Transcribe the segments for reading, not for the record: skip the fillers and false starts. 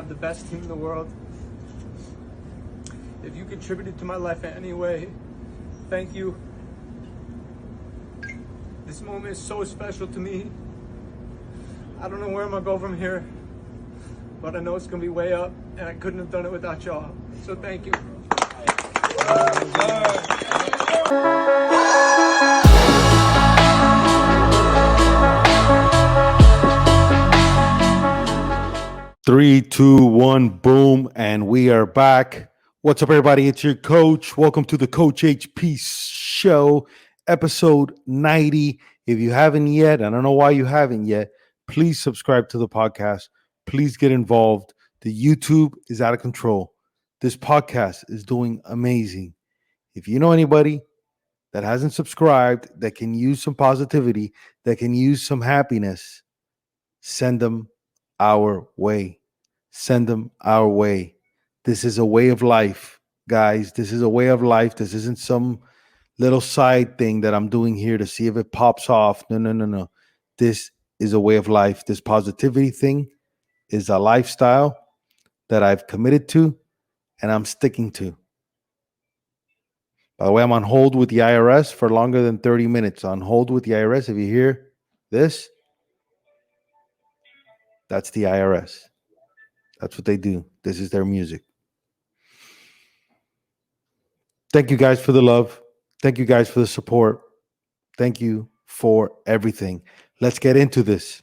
have the best team in the world. If you contributed to my life in any way, thank you. This moment is so special to me. I don't know where I'm gonna go from here, but I know it's gonna be way up, and I couldn't have done it without y'all. So thank you. Three, two, one, boom, and we are back. What's up, everybody? It's your coach. Welcome to the Coach HP Show, episode 90. If you haven't yet, I don't know why you haven't yet, please subscribe to the podcast. Please get involved. The YouTube is out of control. This podcast is doing amazing. If you know anybody that hasn't subscribed, that can use some positivity, that can use some happiness, send them our way. Send them our way. This is a way of life, guys. This is a way of life. This isn't some little side thing that I'm doing here to see if it pops off. No. This is a way of life. This positivity thing is a lifestyle that I've committed to and I'm sticking to. By the way, I'm on hold with the IRS for longer than 30 minutes. On hold with the IRS. If you hear this, that's the IRS. That's what they do. This is their music. Thank you guys for the love. Thank you guys for the support. Thank you for everything. Let's get into this.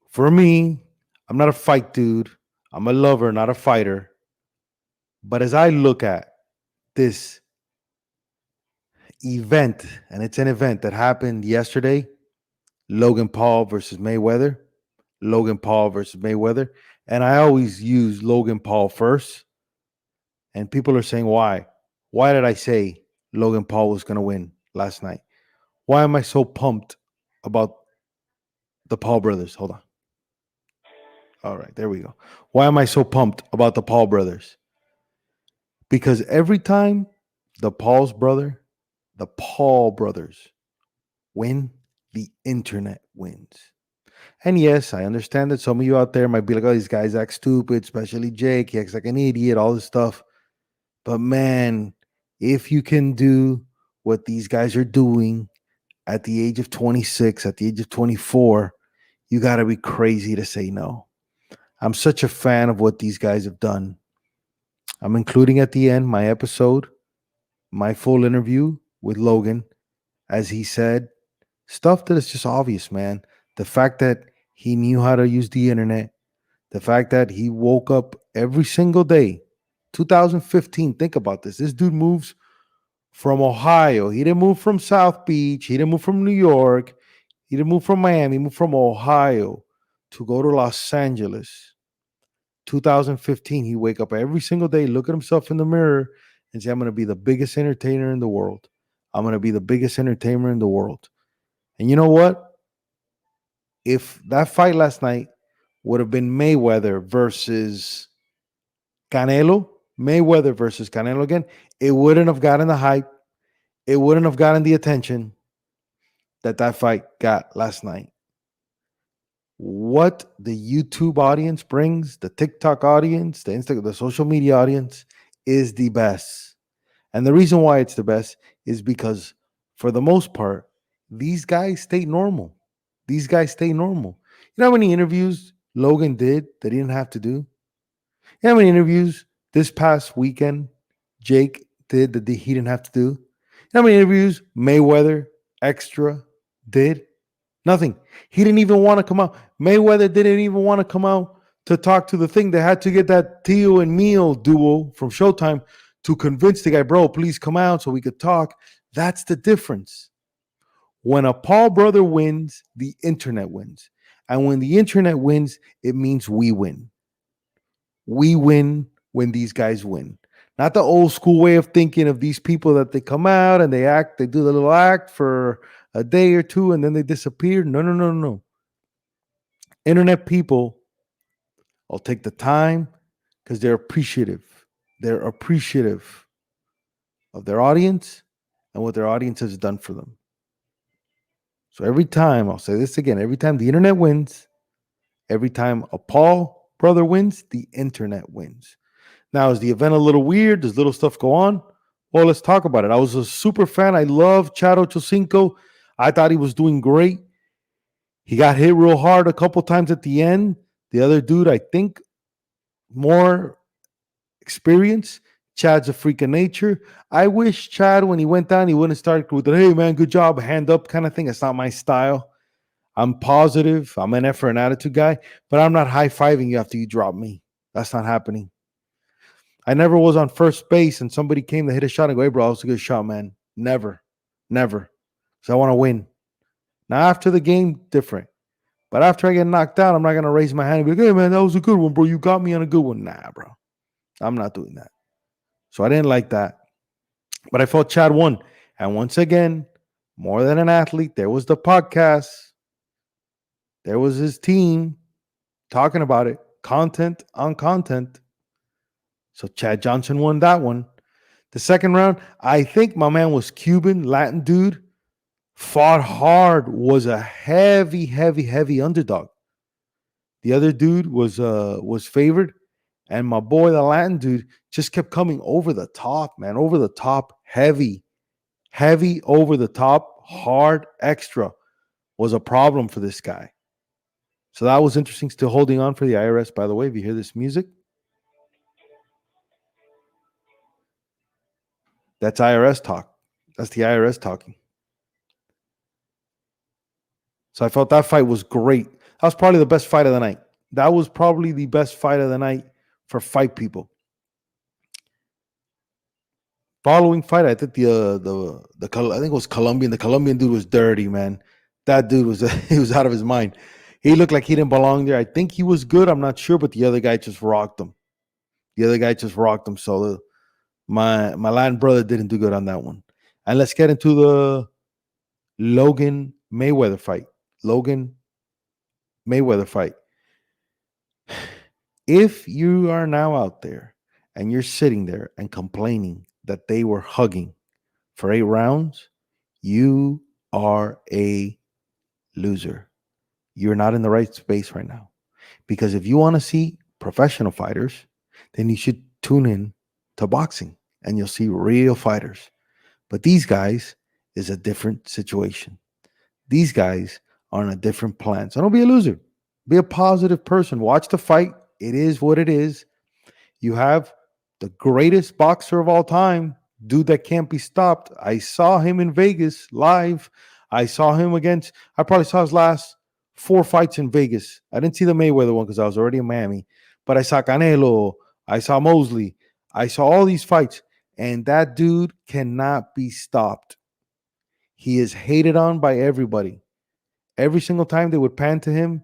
For me, I'm not a fight dude. I'm a lover, not a fighter. But as I look at this event, and it's an event that happened yesterday, Logan Paul versus Mayweather. Logan Paul versus Mayweather. And I always use Logan Paul first. And people are saying, why? Why did I say Logan Paul was going to win last night? Why am I so pumped about the Paul brothers? Hold on. All right, there we go. Why am I so pumped about the Paul brothers? Because every time the Paul brothers win, the internet wins. And yes, I understand that some of you out there might be like, oh, these guys act stupid, especially Jake. He acts like an idiot, all this stuff. But man, if you can do what these guys are doing at the age of 26, at the age of 24, you got to be crazy to say no. I'm such a fan of what these guys have done. I'm including at the end my episode, my full interview with Logan, as he said, stuff that is just obvious, man. The fact that he knew how to use the internet, the fact that he woke up every single day. 2015, think about this. This dude moves from Ohio. He didn't move from South Beach. He didn't move from New York. He didn't move from Miami. He moved from Ohio to go to Los Angeles. 2015, he wake up every single day, look at himself in the mirror and say, I'm going to be the biggest entertainer in the world. I'm going to be the biggest entertainer in the world. And you know what? If that fight last night would have been Mayweather versus Canelo again, it wouldn't have gotten the hype. It wouldn't have gotten the attention that fight got last night. What the YouTube audience brings, the TikTok audience, the Instagram, the social media audience is the best. And the reason why it's the best is because for the most part, these guys stay normal. You know how many interviews Logan did that he didn't have to do? You know how many interviews this past weekend Jake did that he didn't have to do? You know how many interviews Mayweather extra did? Nothing. He didn't even want to come out. Mayweather didn't even want to come out to talk to the thing. They had to get that Tio and Mio duo from Showtime to convince the guy, bro, please come out so we could talk. That's the difference. When a Paul brother wins, the internet wins. And when the internet wins, it means we win. We win when these guys win. Not the old school way of thinking of these people that they come out and they do the little act for a day or two and then they disappear. No. Internet people will take the time because they're appreciative. They're appreciative of their audience and what their audience has done for them. So every time, I'll say this again, every time the internet wins, Every time a Paul brother wins, the internet wins. Now, is the event a little weird? Does little stuff go on? Well, let's talk about it. I was a super fan. I love Chad Ochocinco. I thought he was doing great. He got hit real hard a couple times at the end. The other dude, I think, more experience. Chad's a freak of nature. I wish Chad, when he went down, he wouldn't start with the, hey, man, good job, hand up kind of thing. It's not my style. I'm positive. I'm an effort and attitude guy, but I'm not high fiving you after you drop me. That's not happening. I never was on first base and somebody came to hit a shot and go, hey, bro, that was a good shot, man. Never, never. So I want to win. Now, after the game, different. But after I get knocked out, I'm not going to raise my hand and be like, hey, man, that was a good one, bro. You got me on a good one. Nah, bro. I'm not doing that. So I didn't like that. But I felt Chad won. And once again, more than an athlete, there was the podcast. There was his team talking about it. Content on content. So Chad Johnson won that one. The second round, I think my man was Cuban, Latin dude. Fought hard, was a heavy, heavy, heavy underdog. The other dude was favored. And my boy, the Latin dude, just kept coming over the top, man. Over the top, heavy, heavy, over the top, hard, extra was a problem for this guy. So that was interesting. Still holding on for the IRS, by the way. If you hear this music, that's IRS talk. That's the IRS talking. So I felt that fight was great. That was probably the best fight of the night. That was probably the best fight of the night for fight people. Following fight, I think I think it was Colombian. The Colombian dude was dirty, man. That dude was he was out of his mind. He looked like he didn't belong there. I think he was good. I'm not sure, but the other guy just rocked him. So my Latin brother didn't do good on that one. And let's get into the Logan Mayweather fight. Logan Mayweather fight. If you are now out there and you're sitting there and complaining that they were hugging for 8 rounds, you are a loser. You're not in the right space right now. Because if you want to see professional fighters, then you should tune in to boxing and you'll see real fighters. But these guys is a different situation. These guys are on a different plan. So don't be a loser. Be a positive person. Watch the fight. It is what it is. You have the greatest boxer of all time, dude that can't be stopped. I saw him in Vegas live. I probably saw his last 4 fights in Vegas. I didn't see the Mayweather one because I was already in Miami. But I saw Canelo. I saw Mosley. I saw all these fights. And that dude cannot be stopped. He is hated on by everybody. Every single time they would pan to him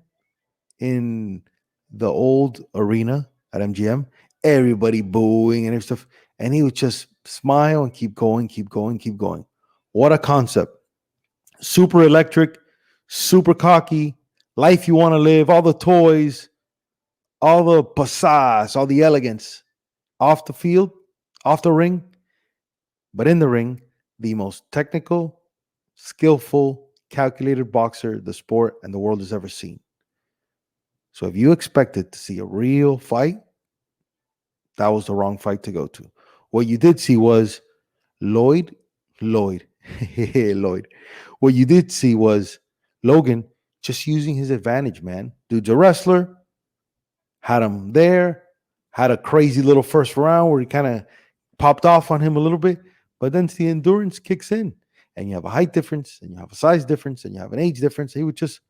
in the old arena at MGM, everybody booing and stuff. And he would just smile and keep going, keep going, keep going. What a concept. Super electric, super cocky, life you want to live, all the toys, all the passage, all the elegance off the field, off the ring. But in the ring, the most technical, skillful, calculated boxer the sport and the world has ever seen. So if you expected to see a real fight, that was the wrong fight to go to. What you did see was Lloyd. What you did see was Logan just using his advantage, man. Dude's a wrestler, had him there, had a crazy little first round where he kind of popped off on him a little bit, but then the endurance kicks in and you have a height difference and you have a size difference and you have an age difference. He would just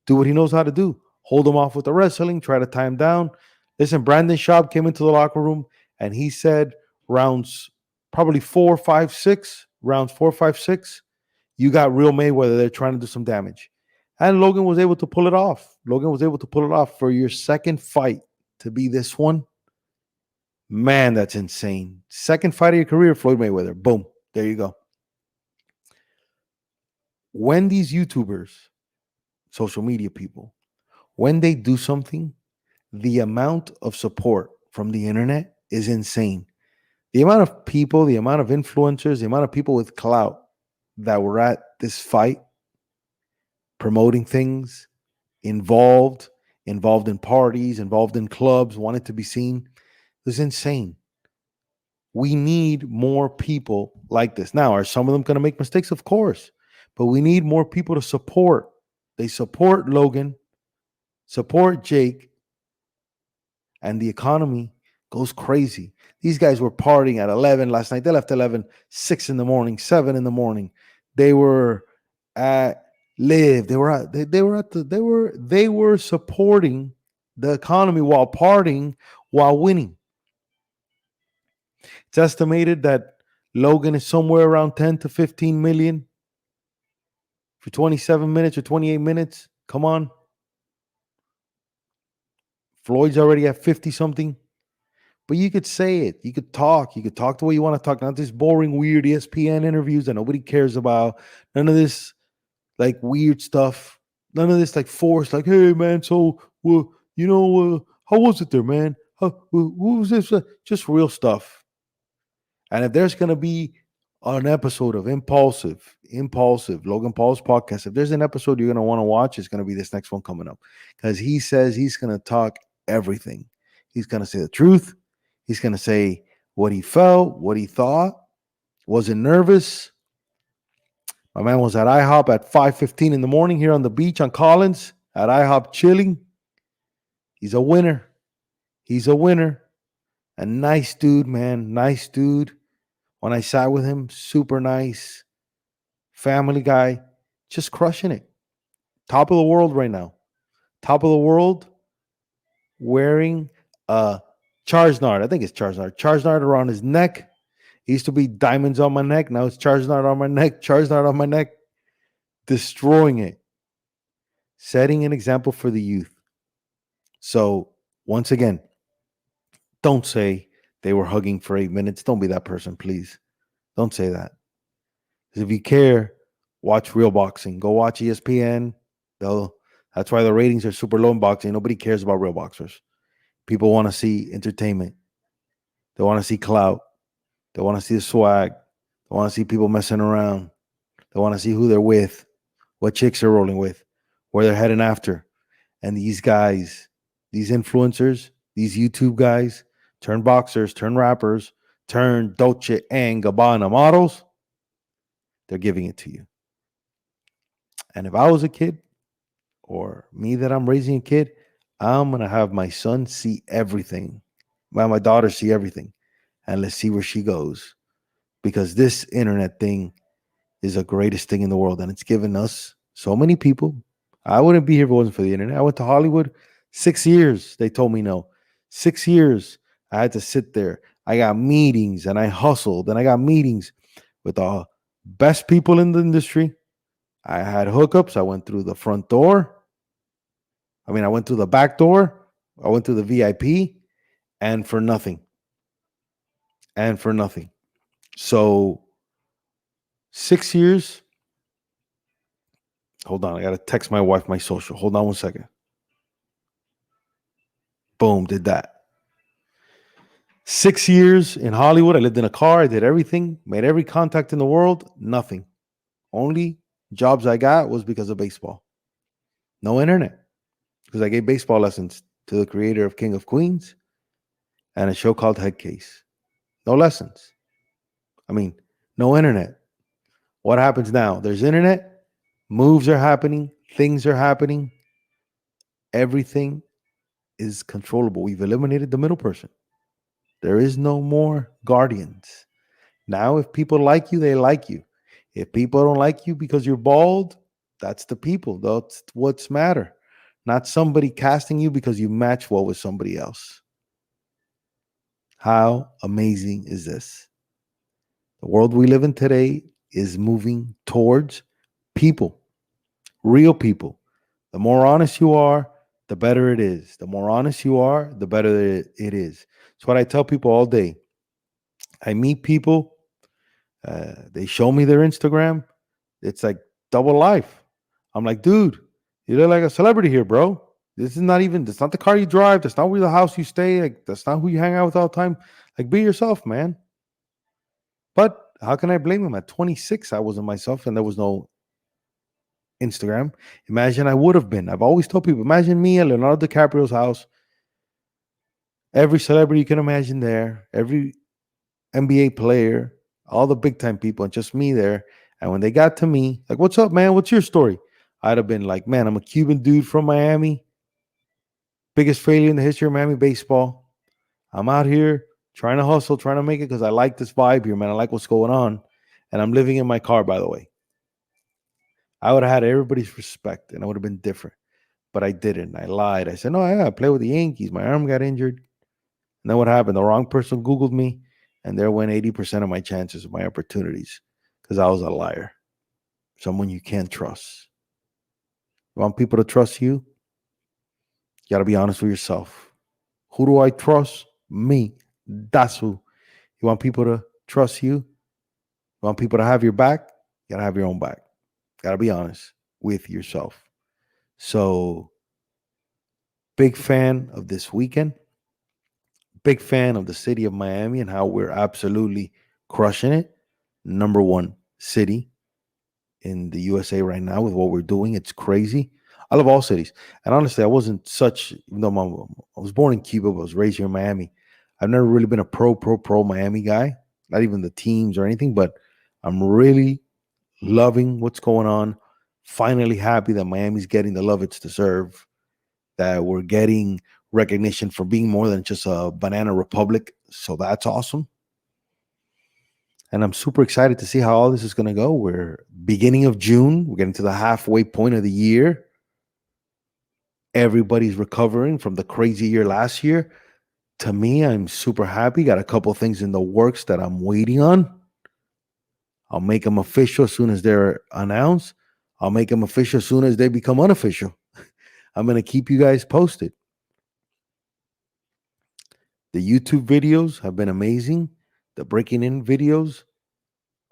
do what he knows how to do. Hold him off with the wrestling, try to tie him down. Listen, Brandon Schaub came into the locker room and he said rounds probably 4, 5, 6, you got real Mayweather there trying to do some damage. And Logan was able to pull it off. For your second fight to be this one. Man, that's insane. Second fight of your career, Floyd Mayweather. Boom. There you go. When these YouTubers, social media people, when they do something, the amount of support from the internet is insane. The amount of people, the amount of influencers, the amount of people with clout that were at this fight, promoting things, involved involved in parties, involved in clubs, wanted to be seen. It was insane. We need more people like this. Now, are some of them going to make mistakes? Of course. But we need more people to support. They support Logan, support Jake, and the economy goes crazy. These guys were partying at 11 last night. They left 11, 6 in the morning, 7 in the morning. They were at Live. They were supporting the economy while partying, while winning. It's estimated that Logan is somewhere around 10 to 15 million for 27 minutes or 28 minutes. Come on. Floyd's already at 50 something. But you could say it. You could talk. You could talk the way you want to talk. Not this boring, weird ESPN interviews that nobody cares about. None of this like weird stuff. None of this like forced, like, hey, man, so, well, how was it there, man? What was this? Just real stuff. And if there's going to be an episode of Impulsive, Logan Paul's podcast, if there's an episode you're going to want to watch, it's going to be this next one coming up. Because he says he's going to talk everything. He's going to say the truth. He's going to say what he felt, what he thought. Wasn't nervous. My man was at IHOP at 5:15 in the morning here on the beach on Collins, at IHOP chilling. He's a winner. He's a winner. A nice dude, man. Nice dude. When I sat with him, super nice. Family guy. Just crushing it. Top of the world right now. Top of the world. Wearing a Charizard. I think it's Charizard. Charizard around his neck. It used to be diamonds on my neck. Now it's Charizard on my neck. Charizard on my neck. Destroying it. Setting an example for the youth. So, once again, don't say they were hugging for 8 minutes. Don't be that person, please. Don't say that. Because if you care, watch real boxing. Go watch ESPN. That's why the ratings are super low in boxing. Nobody cares about real boxers. People want to see entertainment. They want to see clout. They want to see the swag. They want to see people messing around. They want to see who they're with, what chicks they're rolling with, where they're heading after. And these guys, these influencers, these YouTube guys, turn boxers, turn rappers, turn Dolce and Gabbana models, they're giving it to you. And if I was a kid, or me that I'm raising a kid, I'm going to have my son see everything. My daughter see everything. And let's see where she goes. Because this internet thing is the greatest thing in the world. And it's given us so many people. I wouldn't be here if it wasn't for the internet. I went to Hollywood 6 years. They told me no. 6 years. I had to sit there. I got meetings and I hustled and I got meetings with the best people in the industry. I had hookups. I went through the front door. I went through the back door. I went through the VIP and for nothing. And for nothing. So 6 years. Hold on. I got to text my wife my social. Hold on one second. Boom. Did that. 6 years in Hollywood. I lived in a car. I did everything. Made every contact in the world. Nothing. Only jobs I got was because of baseball. No internet. Because I gave baseball lessons to the creator of King of Queens and a show called Head Case. No lessons. No internet. What happens now? There's internet. Moves are happening. Things are happening. Everything is controllable. We've eliminated the middle person. There is no more guardians. Now, if people like you, they like you. If people don't like you because you're bald, that's the people. That's what's matter. Not somebody casting you because you match well with somebody else. How amazing is this? The world we live in today is moving towards people, real people. The more honest you are, the better it is. The more honest you are, the better it is. It's what I tell people all day. I meet people, they show me their Instagram. It's like double life. I'm like, dude, you look like a celebrity here, bro. That's not the car you drive. That's not where the house you stay. Like, that's not who you hang out with all the time. Like, be yourself, man. But how can I blame him? At 26, I wasn't myself and there was no Instagram. Imagine I would have been. I've always told people, imagine me at Leonardo DiCaprio's house, every celebrity you can imagine there, every NBA player, all the big time people, and just me there. And when they got to me, like, what's up, man? What's your story? I'd have been like, man, I'm a Cuban dude from Miami, biggest failure in the history of Miami baseball. I'm out here trying to hustle, trying to make it because I like this vibe here, man. I like what's going on. And I'm living in my car, by the way. I would have had everybody's respect and I would have been different. But I didn't. I lied. I said, no, I play with the Yankees. My arm got injured. And then what happened? The wrong person Googled me, and there went 80% of my chances of my opportunities because I was a liar. Someone you can't trust. You want people to trust you? You got to be honest with yourself. Who do I trust? Me. That's who. You want people to trust you? You want people to have your back? You got to have your own back. Got to be honest with yourself. So, big fan of this weekend. Big fan of the city of Miami and how we're absolutely crushing it. Number one city in the USA right now with what we're doing. It's crazy. I love all cities. And honestly, I wasn't such, even though I was born in Cuba, but I was raised here in Miami. I've never really been a pro Miami guy, not even the teams or anything, but I'm really loving what's going on. Finally happy that Miami's getting the love it's deserved, that we're getting recognition for being more than just a banana republic. So that's awesome. And I'm super excited to see how all this is going to go. We're beginning of June. We're getting to the halfway point of the year. Everybody's recovering from the crazy year last year. To me, I'm super happy. Got a couple things in the works that I'm waiting on. I'll make them official as soon as they're announced. I'll make them official as soon as they become unofficial. I'm going to keep you guys posted. The YouTube videos have been amazing. The breaking in videos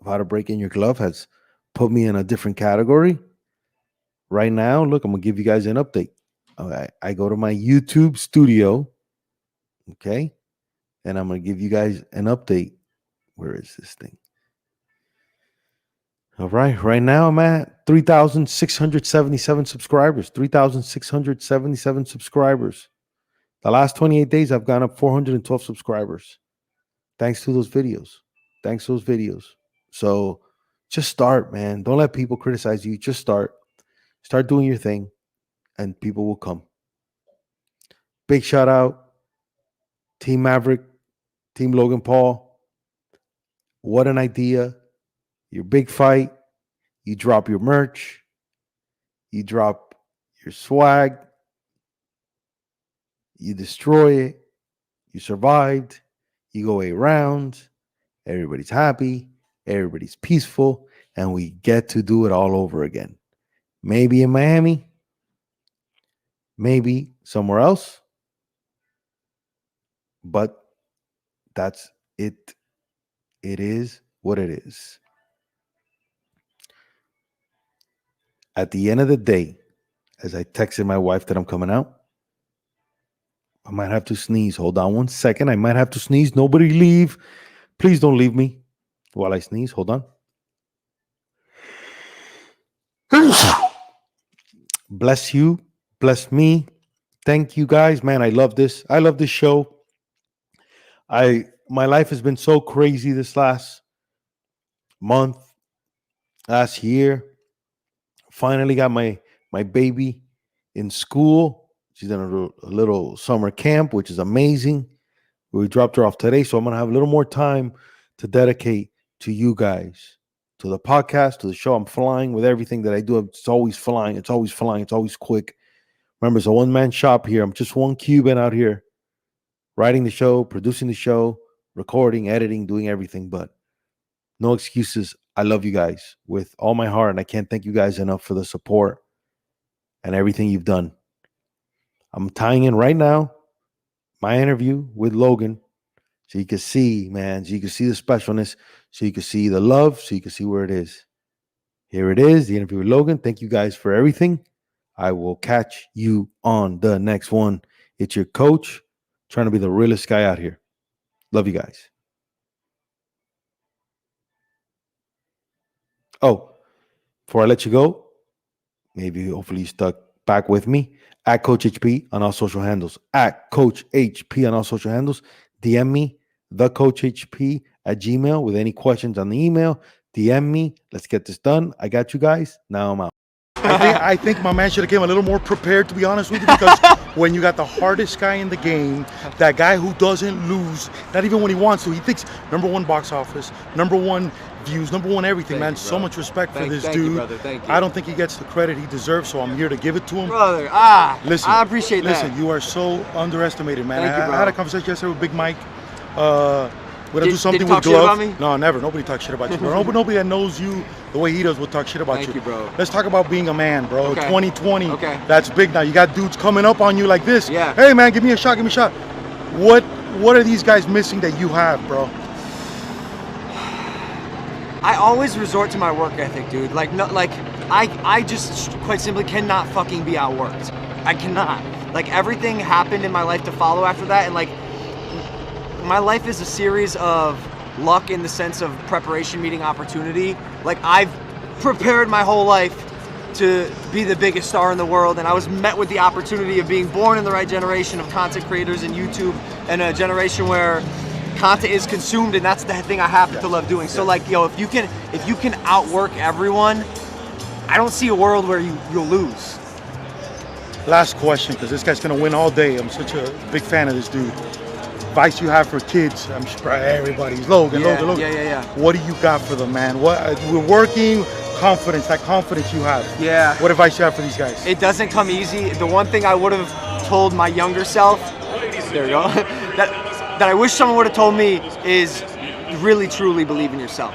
of how to break in your glove has put me in a different category. Right now, look, I'm going to give you guys an update. I go to my YouTube studio, okay? And I'm going to give you guys an update. Where is this thing? All right. Right now, I'm at 3,677 subscribers. 3,677 subscribers. The last 28 days, I've gone up 412 subscribers. Thanks to those videos. Thanks to those videos. So just start, man. Don't let people criticize you. Just start. Start doing your thing, and people will come. Big shout out, Team Maverick, Team Logan Paul. What an idea. Your big fight. You drop your merch. You drop your swag. You destroy it. You survived. You go 8 rounds. Everybody's happy. Everybody's peaceful. And we get to do it all over again. Maybe in Miami. Maybe somewhere else. But that's it. It is what it is. At the end of the day, as I texted my wife that I'm coming out, I might have to sneeze. Hold on 1 second. I might have to sneeze. Nobody leave. Please don't leave me while I sneeze. Hold on. Bless you. Bless me. Thank you guys. Man, I love this. I love this show. My life has been so crazy this last month, last year. Finally got my baby in school. She's in a little summer camp, which is amazing. We dropped her off today, so I'm going to have a little more time to dedicate to you guys, to the podcast, to the show. I'm flying with everything that I do. It's always flying. It's always flying. It's always quick. Remember, it's a one-man shop here. I'm just one Cuban out here writing the show, producing the show, recording, editing, doing everything. But no excuses. I love you guys with all my heart, and I can't thank you guys enough for the support and everything you've done. I'm tying in right now my interview with Logan so you can see, man, so you can see the specialness, so you can see the love, so you can see where it is. Here it is, the interview with Logan. Thank you guys for everything. I will catch you on the next one. It's your coach trying to be the realest guy out here. Love you guys. Oh, before I let you go, maybe hopefully you stuck back with me, at Coach HP on all social handles. At Coach HP on all social handles. DM me, the Coach HP at Gmail with any questions on the email. DM me. Let's get this done. I got you guys. Now I'm out. I think my man should have came a little more prepared, to be honest with you, because when you got the hardest guy in the game, that guy who doesn't lose, not even when he wants to, he thinks #1 box office, #1 views, #1 everything, man. So much respect for this dude. Thank you, brother. Thank you. I don't think he gets the credit he deserves, so I'm here to give it to him. Brother, listen, I appreciate that. Listen, you are so underestimated, man. Thank you, bro. I had a conversation yesterday with Big Mike. We're gonna do something did he with talk shit about Glove. me? No, never. Nobody talks shit about you, bro. Nobody that knows you the way he does will talk shit about Thank you, bro. Let's talk about being a man, bro. Okay. 2020. Okay. That's big now. You got dudes coming up on you like this. Yeah. Hey, man, give me a shot. Give me a shot. What are these guys missing that you have, bro? I always resort to my work ethic, dude. I just quite simply cannot fucking be outworked. I cannot. Like, everything happened in my life to follow after that, and like, my life is a series of luck in the sense of preparation meeting opportunity. Like, I've prepared my whole life to be the biggest star in the world, and I was met with the opportunity of being born in the right generation of content creators and YouTube, and a generation where content is consumed, and that's the thing I happen to love doing. So like, yo, if you can outwork everyone, I don't see a world where you'll lose. Last question, because this guy's gonna win all day. I'm such a big fan of this dude. Advice you have for kids? I'm sure everybody's Logan. Yeah. What do you got for them, man? We're working, confidence, that confidence you have. Yeah. What advice you have for these guys? It doesn't come easy. The one thing I would have told my younger self, there you go, that I wish someone would have told me is really truly believe in yourself.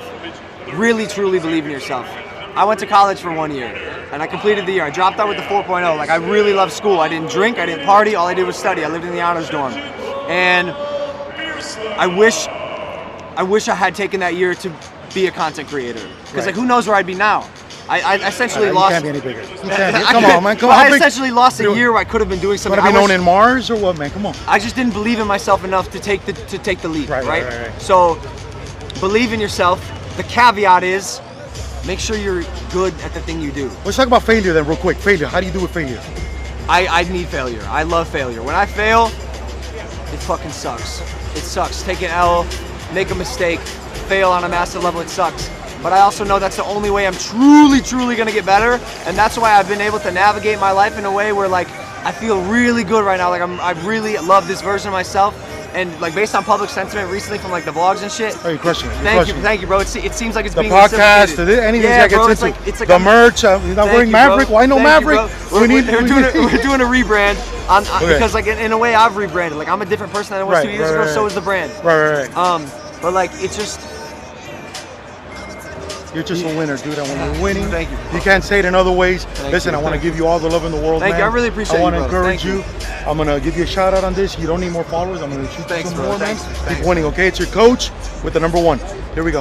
Really truly believe in yourself. I went to college for 1 year and I completed the year. I dropped out with the 4.0. Like, I really loved school. I didn't drink, I didn't party, all I did was study. I lived in the honors dorm. And I wish I had taken that year to be a content creator. Because like, who knows where I'd be now? I essentially lost. You can't be any bigger. You can't be. Come on, man. Come on. I essentially lost a year where I could have been doing something. Want to be known in Mars or what, man? Come on. I just didn't believe in myself enough to take the leap, right? So believe in yourself. The caveat is, make sure you're good at the thing you do. Let's talk about failure then, real quick. Failure. How do you do with failure? I need failure. I love failure. When I fail, it fucking sucks. It sucks. Take an L, make a mistake, fail on a massive level, it sucks. But I also know that's the only way I'm truly gonna get better, and that's why I've been able to navigate my life in a way where like I feel really good right now. Like I really love this version of myself, and like based on public sentiment recently from like the vlogs and shit. Oh, you're crushing it. Thank you, bro. It seems like it's the being podcast, anything that gets into it's like the merch. You're not wearing Maverick. Why no Maverick? We're doing a rebrand because like in a way I've rebranded. Like, I'm a different person than I was 2 years ago. So is the brand. Right. But like, it's just. You're just a winner, dude. And when you're winning, Thank you. You can't say it in other ways. Listen, I want to give you all the love in the world, man. Thank you. I really appreciate it. I want to encourage you. I'm going to give you a shout out on this. You don't need more followers. I'm going to shoot you some more, man. Keep winning, okay? It's your coach with the #1. Here we go.